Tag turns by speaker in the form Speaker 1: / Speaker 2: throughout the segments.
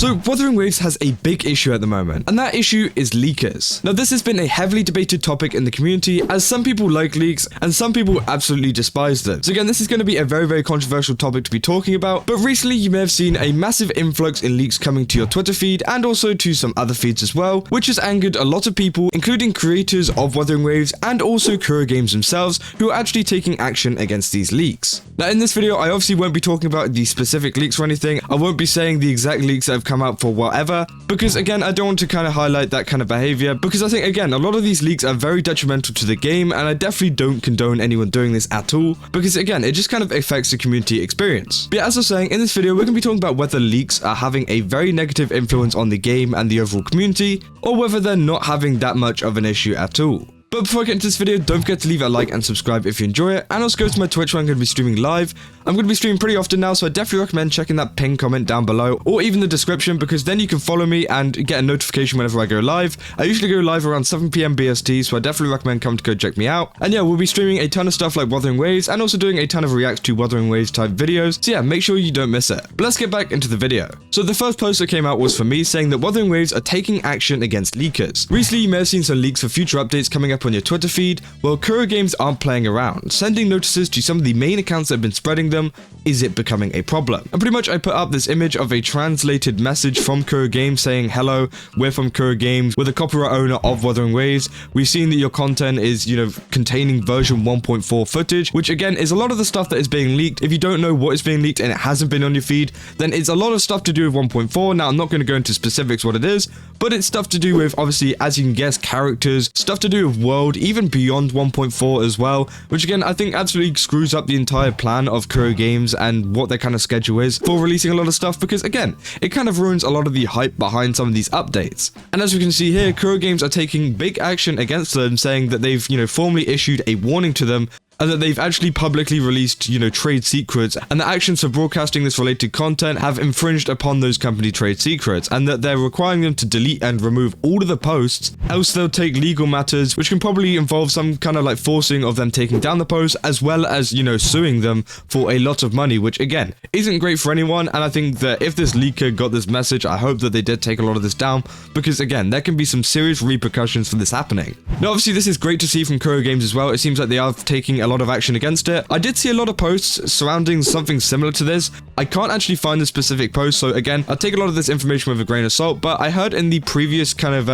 Speaker 1: So Wuthering Waves has a big issue at the moment, and that issue is leakers. Now this has been a heavily debated topic in the community, as some people like leaks and some people absolutely despise them. So again, this is going to be a very controversial topic to be talking about, but recently you may have seen a massive influx in leaks coming to your Twitter feed and also to some other feeds as well, which has angered a lot of people, including creators of Wuthering Waves and also Kuro Games themselves, who are actually taking action against these leaks. Now in this video, I obviously won't be talking about the specific leaks or anything. I won't be saying the exact leaks that have come out for whatever, because again, I don't want to kind of highlight that kind of behavior, because I think again, a lot of these leaks are very detrimental to the game, and I definitely don't condone anyone doing this at all, because again, it just kind of affects the community experience. But yeah, as I was saying, in this video, we're going to be talking about whether leaks are having a very negative influence on the game and the overall community, or whether they're not having that much of an issue at all. But before I get into this video, don't forget to leave a like and subscribe if you enjoy it, and also go to my Twitch where I'm going to be streaming live. I'm going to be streaming pretty often now, so I definitely recommend checking that pinned comment down below, or even the description, because then you can follow me and get a notification whenever I go live. I usually go live around 7 PM BST, so I definitely recommend coming to go check me out. And yeah, we'll be streaming a ton of stuff like Wuthering Waves, and also doing a ton of reacts to Wuthering Waves type videos, so yeah, make sure you don't miss it. But let's get back into the video. So the first post that came out was for me saying that Wuthering Waves are taking action against leakers. Recently, you may have seen some leaks for future updates coming up on your Twitter feed. Well, Kuro Games aren't playing around, sending notices to some of the main accounts that have been spreading them. Is it becoming a problem? And pretty much I put up this image of a translated message from Kuro Games saying, "Hello, we're from Kuro Games, we're the copyright owner of Wuthering Waves. We've seen that your content is, containing version 1.4 footage," which again is a lot of the stuff that is being leaked. If you don't know what is being leaked and it hasn't been on your feed, then it's a lot of stuff to do with 1.4. Now, I'm not going to go into specifics what it is, but it's stuff to do with, obviously, as you can guess, characters, stuff to do with world, even beyond 1.4 as well, which again, I think absolutely screws up the entire plan of Kuro Games and what their kind of schedule is for releasing a lot of stuff, because again, it kind of ruins a lot of the hype behind some of these updates. And as we can see here, Kuro Games are taking big action against them, saying that they've, formally issued a warning to them, and that they've actually publicly released, trade secrets, and the actions for broadcasting this related content have infringed upon those company trade secrets, and that they're requiring them to delete and remove all of the posts, else they'll take legal matters, which can probably involve some kind of like forcing of them taking down the post, as well as, suing them for a lot of money, which again, isn't great for anyone. And I think that if this leaker got this message, I hope that they did take a lot of this down, because again, there can be some serious repercussions for this happening. Now, obviously, this is great to see from Kuro Games as well. It seems like they are taking a lot of action against it. I did see a lot of posts surrounding something similar to this. I can't actually find the specific post, so again, I'll take a lot of this information with a grain of salt, but I heard in the previous kind of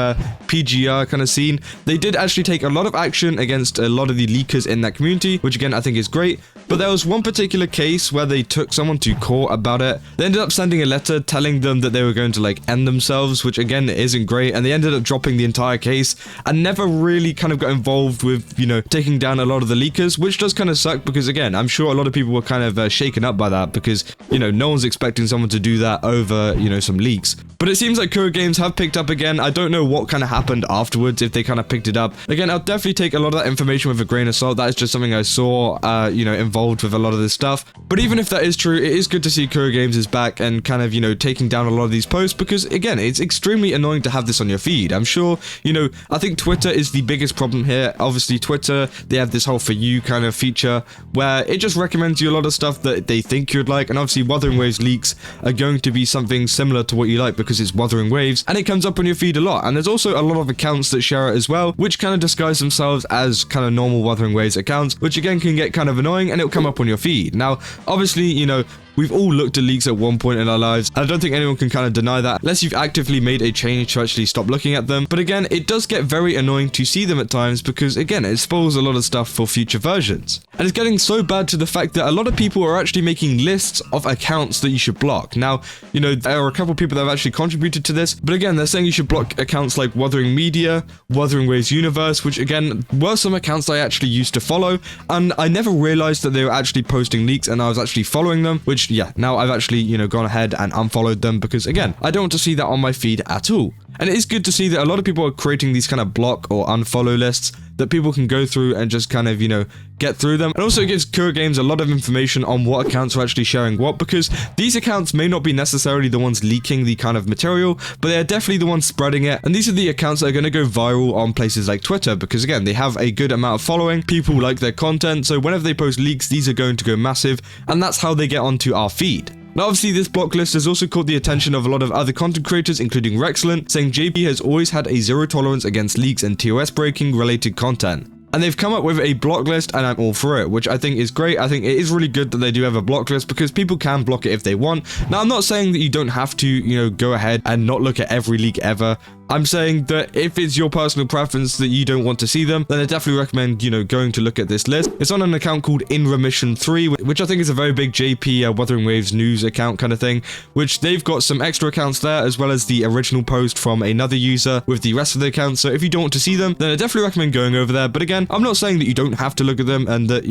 Speaker 1: PGR kind of scene, they did actually take a lot of action against a lot of the leakers in that community, which again, I think is great. But there was one particular case where they took someone to court about it. They ended up sending a letter telling them that they were going to end themselves, which again isn't great, and they ended up dropping the entire case and never really kind of got involved with, taking down a lot of the leakers, which does kind of suck, because again, I'm sure a lot of people were kind of shaken up by that, because, no one's expecting someone to do that over, some leaks. But it seems like Kuro Games have picked up again. I don't know what kind of happened afterwards, if they kind of picked it up. Again, I'll definitely take a lot of that information with a grain of salt. That is just something I saw, involved with a lot of this stuff. But even if that is true, it is good to see Kuro Games is back and kind of, taking down a lot of these posts, because again, it's extremely annoying to have this on your feed. I'm sure, I think Twitter is the biggest problem here. Obviously, Twitter, they have this whole For You kind of feature where it just recommends you a lot of stuff that they think you'd like, and obviously Wuthering Waves leaks are going to be something similar to what you like, because it's Wuthering Waves and it comes up on your feed a lot. And there's also a lot of accounts that share it as well, which kind of disguise themselves as kind of normal Wuthering Waves accounts, which again can get kind of annoying, and it'll come up on your feed. Now, obviously, we've all looked at leaks at one point in our lives. I don't think anyone can kind of deny that, unless you've actively made a change to actually stop looking at them. But again, it does get very annoying to see them at times, because again, it spoils a lot of stuff for future versions. And it's getting so bad to the fact that a lot of people are actually making lists of accounts that you should block. Now, there are a couple of people that have actually contributed to this, but again, they're saying you should block accounts like Wuthering Media, Wuthering Waves Universe, which again, were some accounts I actually used to follow, and I never realized that they were actually posting leaks and I was actually following them, which yeah, now I've actually, gone ahead and unfollowed them, because again, I don't want to see that on my feed at all. And it is good to see that a lot of people are creating these kind of block or unfollow lists that people can go through and just kind of, get through them. And also it gives Kuro Games a lot of information on what accounts are actually sharing what, because these accounts may not be necessarily the ones leaking the kind of material, but they are definitely the ones spreading it. And these are the accounts that are going to go viral on places like Twitter, because again, they have a good amount of following, people like their content, so whenever they post leaks, these are going to go massive, and that's how they get onto our feed. Now obviously this block list has also caught the attention of a lot of other content creators, including Rexlent, saying JP has always had a zero tolerance against leaks and TOS breaking related content. And they've come up with a block list, and I'm all for it, which I think is great. I think it is really good that they do have a block list because people can block it if they want. Now, I'm not saying that you don't have to, go ahead and not look at every leak ever. I'm saying that if it's your personal preference that you don't want to see them, then I definitely recommend, going to look at this list. It's on an account called In Remission 3, which I think is a very big JP Wuthering Waves news account kind of thing, which they've got some extra accounts there, as well as the original post from another user with the rest of the accounts. So if you don't want to see them, then I definitely recommend going over there. But again, I'm not saying that you don't have to look at them and that,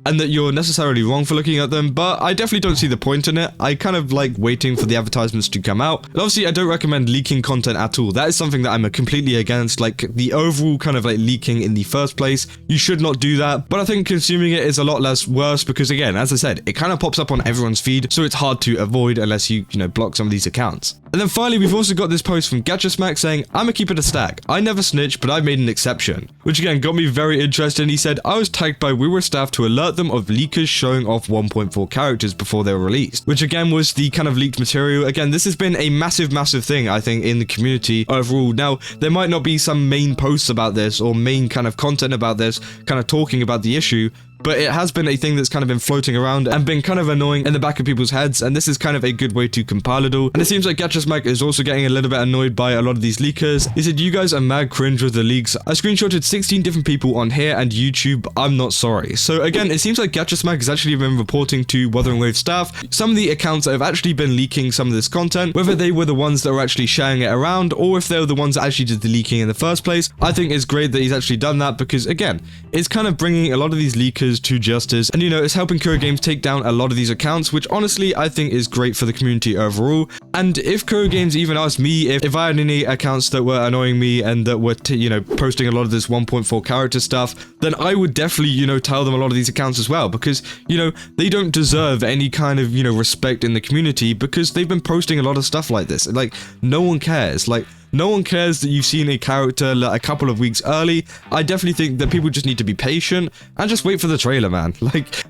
Speaker 1: and that you're necessarily wrong for looking at them, but I definitely don't see the point in it. I kind of like waiting for the advertisements to come out. And obviously, I don't recommend leaking content at all. That is something that I'm completely against, like the overall kind of like leaking in the first place. You should not do that, but I think consuming it is a lot less worse because again, as I said, it kind of pops up on everyone's feed, so it's hard to avoid unless you, block some of these accounts. And then finally, we've also got this post from GatchaSmack saying, "I'ma keep it a stack. I never snitch, but I made an exception." Which again got me very interested. And he said, "I was tagged by Wura staff to alert them of leakers showing off 1.4 characters before they were released." Which again was the kind of leaked material. Again, this has been a massive thing, I think, in the community overall. Now, there might not be some main posts about this or main kind of content about this, kind of talking about the issue, but it has been a thing that's kind of been floating around and been kind of annoying in the back of people's heads, and this is kind of a good way to compile it all. And it seems like GatchaSmack is also getting a little bit annoyed by a lot of these leakers. He said, "You guys are mad cringe with the leaks. I screenshotted 16 different people on here and YouTube. I'm not sorry." So again, it seems like GatchaSmack has actually been reporting to Wuthering Waves staff some of the accounts that have actually been leaking some of this content, whether they were the ones that were actually sharing it around or if they were the ones that actually did the leaking in the first place. I think it's great that he's actually done that because again, it's kind of bringing a lot of these leakers to justice. And it's helping Kuro Games take down a lot of these accounts, which honestly I think is great for the community overall. And if Kuro Games even asked me if I had any accounts that were annoying me and that were posting a lot of this 1.4 character stuff, then I would definitely tell them a lot of these accounts as well, because they don't deserve any kind of respect in the community because they've been posting a lot of stuff like this. Like, no one cares. No one cares that you've seen a character a couple of weeks early. I definitely think that people just need to be patient and just wait for the trailer, man.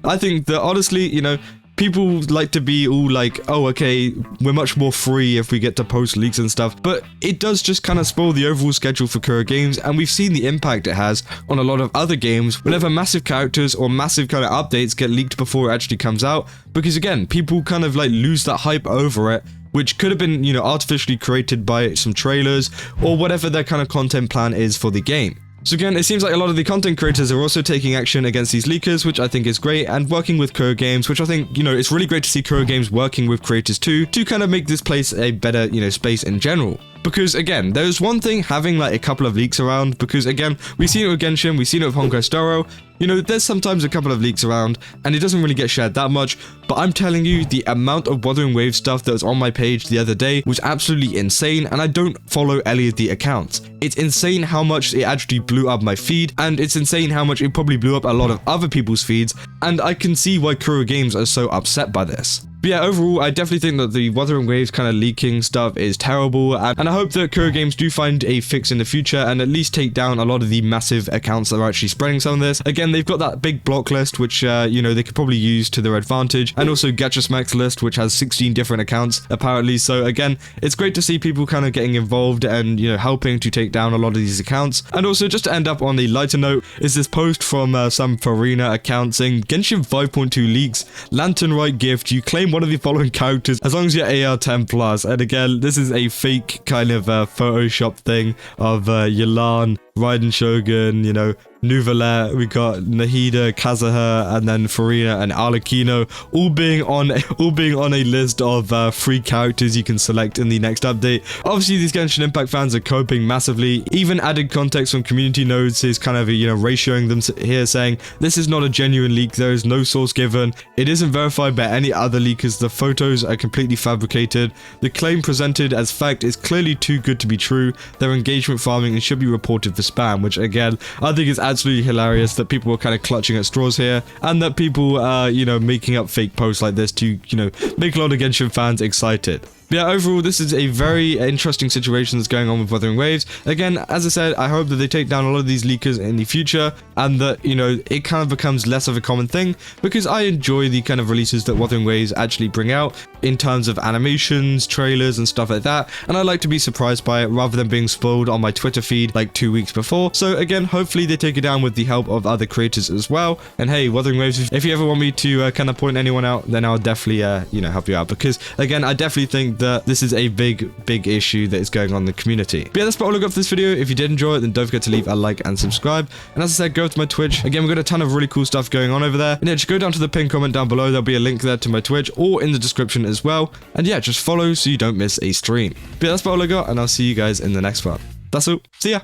Speaker 1: I think that honestly, people like to be all like, oh, okay, we're much more free if we get to post leaks and stuff, but it does just kind of spoil the overall schedule for Kuro Games, and we've seen the impact it has on a lot of other games whenever massive characters or massive kind of updates get leaked before it actually comes out, because again, people kind of lose that hype over it, which could have been, artificially created by some trailers or whatever their kind of content plan is for the game. So again, it seems like a lot of the content creators are also taking action against these leakers, which I think is great, and working with Kuro Games, which I think, it's really great to see Kuro Games working with creators too, to kind of make this place a better, space in general. Because again, there's one thing having a couple of leaks around, because again, we've seen it with Genshin, we've seen it with Honkai Star Rail. There's sometimes a couple of leaks around and it doesn't really get shared that much, but I'm telling you, the amount of Wuthering Waves stuff that was on my page the other day was absolutely insane, and I don't follow any of the accounts. It's insane how much it actually blew up my feed, and it's insane how much it probably blew up a lot of other people's feeds, and I can see why Kuro Games are so upset by this. But yeah, overall, I definitely think that the Wuthering Waves kind of leaking stuff is terrible, and I hope that Kuro Games do find a fix in the future and at least take down a lot of the massive accounts that are actually spreading some of this. Again, they've got that big block list, which, they could probably use to their advantage, and also GatchaSmack's list, which has 16 different accounts, apparently. So again, it's great to see people kind of getting involved and, helping to take down a lot of these accounts. And also, just to end up on a lighter note, is this post from some Farina account saying, "Genshin 5.2 leaks, Lantern Right gift, you claim one of the following characters as long as you're AR 10+. And again, this is a fake kind of Photoshop thing of Yelan, Raiden Shogun, Nuvalet, we got Nahida, Kazuha, and then Farina and Arlecchino, all being on a list of 3 characters you can select in the next update. Obviously, these Genshin Impact fans are coping massively. Even added context from community nodes is kind of ratioing them here, saying this is not a genuine leak. There is no source given. It isn't verified by any other leakers. The photos are completely fabricated. The claim presented as fact is clearly too good to be true. They're engagement farming and should be reported for spam," which again, I think is absolutely hilarious that people are kind of clutching at straws here, and that people are, making up fake posts like this to, make a lot of Genshin fans excited. But yeah, overall, this is a very interesting situation that's going on with Wuthering Waves. Again, as I said, I hope that they take down a lot of these leakers in the future, and that, you know, it kind of becomes less of a common thing, because I enjoy the kind of releases that Wuthering Waves actually bring out in terms of animations, trailers, and stuff like that, and I like to be surprised by it rather than being spoiled on my Twitter feed like 2 weeks before. So again, hopefully they take it down with the help of other creators as well. And hey, Wuthering Waves, if you ever want me to kind of point anyone out, then I'll definitely, you know, help you out, because again, I definitely think that this is a big issue that is going on in the community. But yeah, that's about all I got for this video. If you did enjoy it, then don't forget to leave a like and subscribe. And as I said, go to my Twitch. Again, we've got a ton of really cool stuff going on over there. And yeah, just go down to the pinned comment down below. There'll be a link there to my Twitch, or in the description as well. And yeah, just follow so you don't miss a stream. But yeah, that's about all I got, and I'll see you guys in the next one. That's all. See ya.